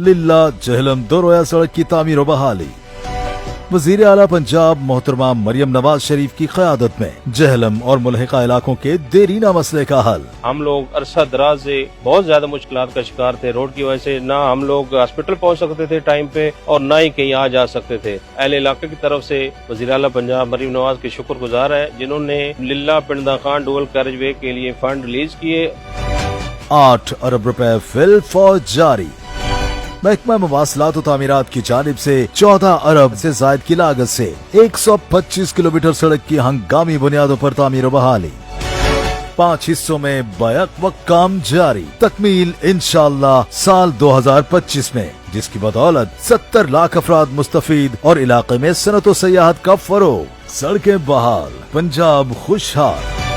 लिल्ला जहलम दो रोया सड़क की तामीर व बहाली। वजीर आला पंजाब मोहतरमा मरियम नवाज शरीफ की क़यादत में जहलम और मुल्हिका इलाकों के देरीना मसले का हल। हम लोग अरसा दराज से बहुत ज्यादा मुश्किलात का शिकार थे। रोड की वजह से ना हम लोग हॉस्पिटल पहुंच सकते थे टाइम पे और ना ही कहीं आ जा सकते थे। अहले इलाके की तरफ से वजीर आला पंजाब मरियम नवाज के शुक्रगुजार है जिन्होंने लिल्ला पिंडा खान डुअल कैरेज वे के लिए फंड रिलीज किए। 8 अरब रुपए फिल फौज जारी। महकमा मवासलात और तामीरात की जानिब से 14 अरब से जायद की लागत से 125 किलोमीटर सड़क की हंगामी बुनियादों पर तामीर बहाली। 5 हिस्सों में बैक वक्त काम जारी। तकमील इंशाअल्लाह साल 2025 में, जिसकी बदौलत 70 लाख अफराद मुस्तफीद और इलाके में सनत और सयाहत का फरोग। सड़कें बहाल, पंजाब खुशहाल।